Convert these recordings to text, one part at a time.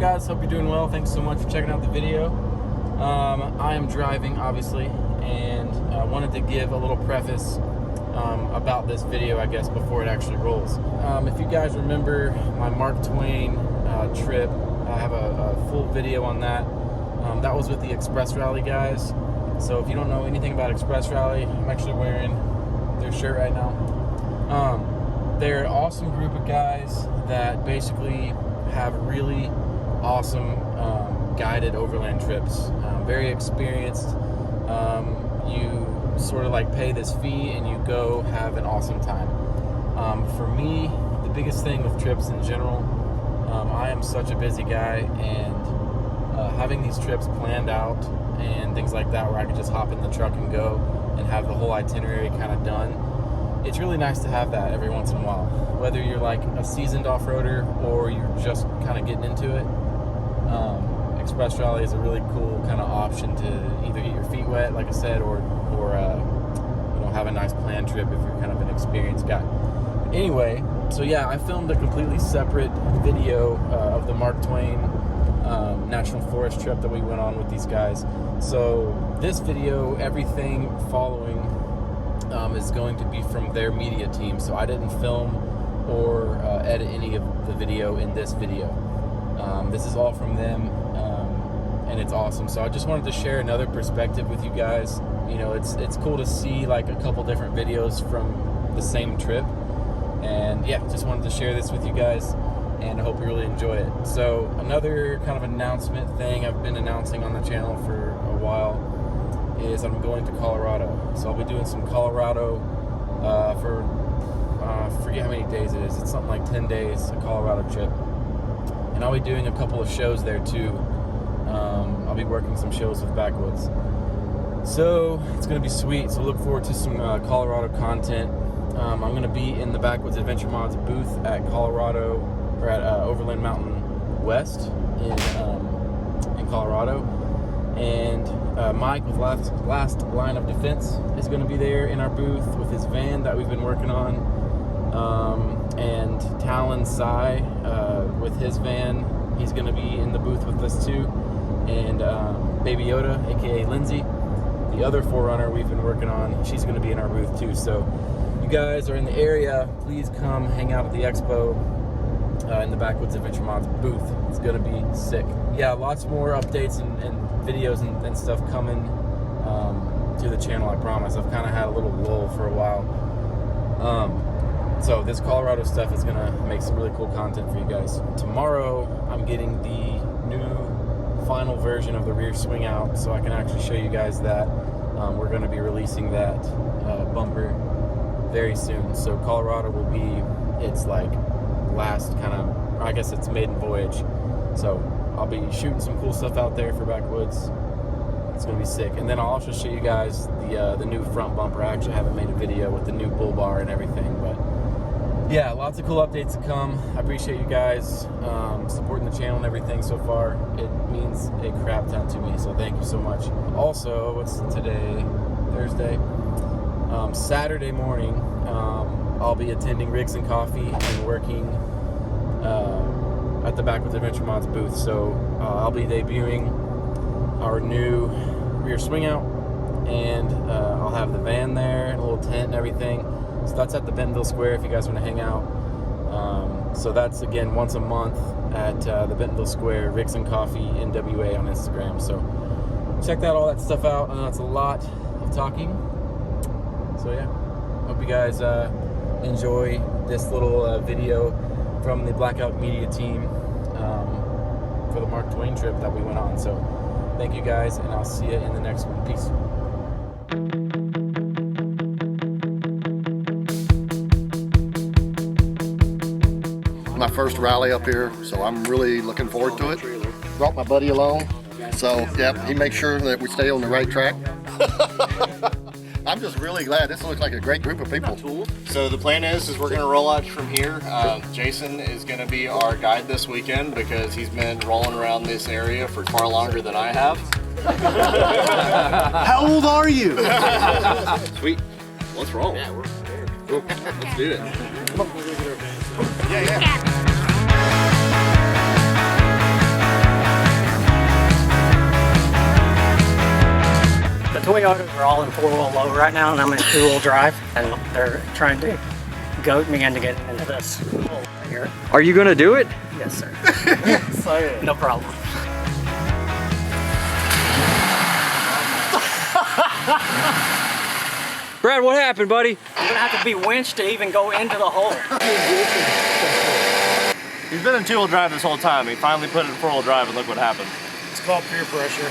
guys? Hope you're doing well. Thanks so much for checking out the video. I am driving, obviously, and I wanted to give a little preface about this video, I guess, before it actually rolls. If you guys remember my Mark Twain trip, I have a full video on that. That was with the Express Rally guys. So if you don't know anything about Express Rally, I'm actually wearing their shirt right now. They're an awesome group of guys that basically have really awesome guided overland trips. Very experienced. You sort of like pay this fee and you go have an awesome time. For me, the biggest thing with trips in general, I am such a busy guy, and having these trips planned out and things like that where I can just hop in the truck and go and have the whole itinerary kind of done, it's really nice to have that every once in a while. Whether you're like a seasoned off-roader or you're just kind of getting into it, Express Rally is a really cool kind of option to either get your feet wet, like I said, or you know, have a nice planned trip if you're kind of an experienced guy. Anyway, so yeah, I filmed a completely separate video of the Mark Twain National Forest trip that we went on with these guys. So this video, everything following, is going to be from their media team. So I didn't film or edit any of the video in this video. This is all from them, and it's awesome. So I just wanted to share another perspective with you guys. You know, it's cool to see like a couple different videos from the same trip, and yeah, just wanted to share this with you guys, and I hope you really enjoy it. So another kind of announcement thing I've been announcing on the channel for a while is I'm going to Colorado. So I'll be doing some Colorado for I forget how many days it is. It's something like 10 days, a Colorado trip. And I'll be doing a couple of shows there too. I'll be working some shows with Backwoods. So it's gonna be sweet. So look forward to some Colorado content. I'm gonna be in the Backwoods Adventure Mods booth at Colorado, or at Overland Mountain West in Colorado. And Mike with Last Line of Defense is going to be there in our booth with his van that we've been working on. And Talon Sai with his van, he's going to be in the booth with us too. And Baby Yoda, aka Lindsay, the other Forerunner we've been working on, she's going to be in our booth too. So you guys are in the area, please come hang out at the expo in the Backwoods Adventure Mods booth. It's going to be sick. Yeah, lots more updates and videos and stuff coming to the channel, I promise. I've kind of had a little lull for a while. So this Colorado stuff is gonna make some really cool content for you guys. Tomorrow, I'm getting the new final version of the rear swing out, so I can actually show you guys that. We're gonna be releasing that bumper very soon. So Colorado will be its like last kind of, I guess it's maiden voyage. So I'll be shooting some cool stuff out there for Backwoods. It's gonna be sick. And then I'll also show you guys the new front bumper. I actually haven't made a video with the new bull bar and everything, but yeah, lots of cool updates to come. I appreciate you guys supporting the channel and everything so far. It means a crap ton to me, so thank you so much. Also, what's today? Thursday. Saturday morning, I'll be attending Rigs and Coffee and working at the Backwoods Adventure Mods booth. So I'll be debuting our new rear swing out, and I'll have the van there and a little tent and everything. So that's at the Bentonville Square if you guys want to hang out. So that's again once a month at the Bentonville Square, Rigs and Coffee NWA on Instagram. So check all that stuff out. I know it's a lot of talking. So yeah, hope you guys enjoy this little video from the Blackout Media team for the Mark Twain trip that we went on. So thank you guys, and I'll see you in the next one. Peace. My first rally up here, so I'm really looking forward to it. Brought my buddy along, so yeah, he makes sure that we stay on the right track. I'm just really glad. This looks like a great group of people. So the plan is we're going to roll out from here. Jason is going to be our guide this weekend because he's been rolling around this area for far longer than I have. How old are you? Sweet. Let's roll. Yeah, we're prepared. Cool. Let's do it. Come on. Yeah. Toyotas are all in 4-wheel low right now, and I'm in 2-wheel drive, and they're trying to goat me into getting into this hole right here. Are you gonna do it? Yes, sir. No problem. Brad, what happened, buddy? I'm gonna have to be winched to even go into the hole. He's been in 2-wheel drive this whole time. He finally put it in 4-wheel drive and look what happened. It's called peer pressure.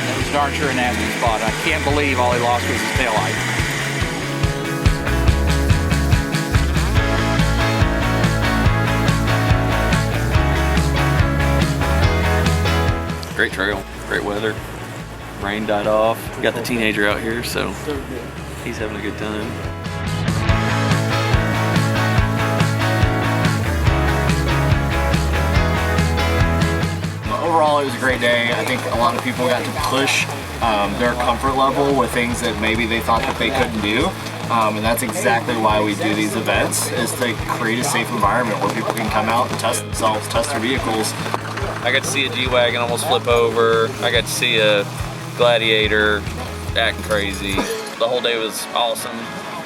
That was darn sure a nasty spot. I can't believe all he lost was his taillight. Great trail, great weather. Rain died off. We got the teenager out here, so he's having a good time. Overall, it was a great day. I think a lot of people got to push their comfort level with things that maybe they thought that they couldn't do. And that's exactly why we do these events, is to create a safe environment where people can come out and test themselves, test their vehicles. I got to see a G-Wagon almost flip over. I got to see a Gladiator acting crazy. The whole day was awesome.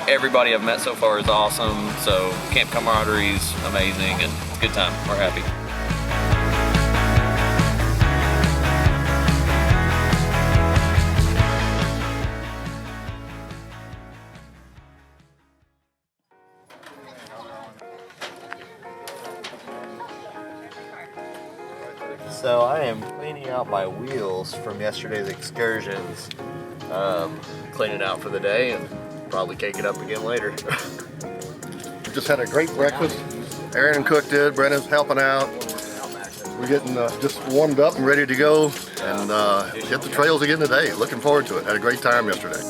Everybody I've met so far is awesome. So camp camaraderie is amazing, and it's a good time. We're happy. So I am cleaning out my wheels from yesterday's excursions. Cleaning out for the day and probably cake it up again later. We just had a great breakfast. Aaron cooked it, Brennan's helping out. We're getting just warmed up and ready to go and hit the trails again today. Looking forward to it. Had a great time yesterday.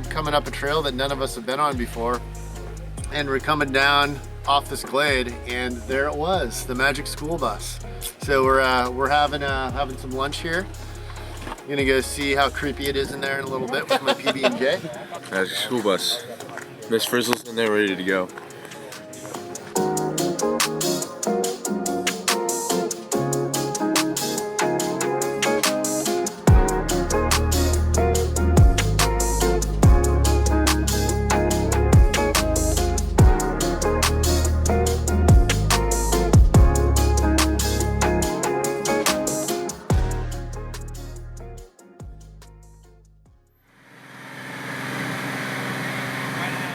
Coming up a trail that none of us have been on before, and we're coming down off this glade, and there it was, the magic school bus. So we're having some lunch here. I'm gonna go see how creepy it is in there in a little bit with my PB&J. Magic school bus. Miss Frizzle's in there ready to go.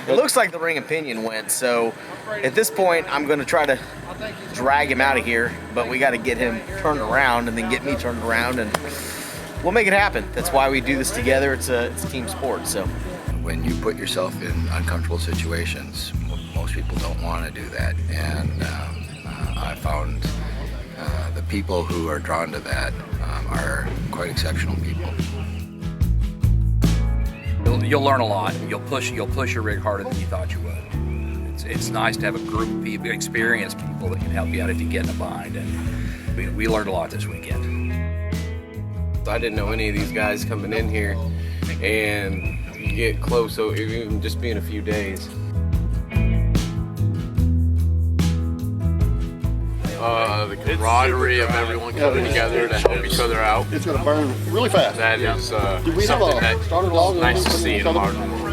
It looks like the ring of pinion went, so at this point I'm going to try to drag him out of here, but we got to get him turned around and then get me turned around, and we'll make it happen. That's why we do this together. It's a team sport. So when you put yourself in uncomfortable situations, most people don't want to do that, and I found the people who are drawn to that are quite exceptional people. You'll learn a lot. You'll push your rig harder than you thought you would. It's nice to have a group of people, experienced people that can help you out if you get in a bind. And we learned a lot this weekend. I didn't know any of these guys coming in here, and you get close, so even just being a few days. The camaraderie of everyone coming together to help each other out. It's gonna burn really fast. That is we have something that started log nice to see in a modern world.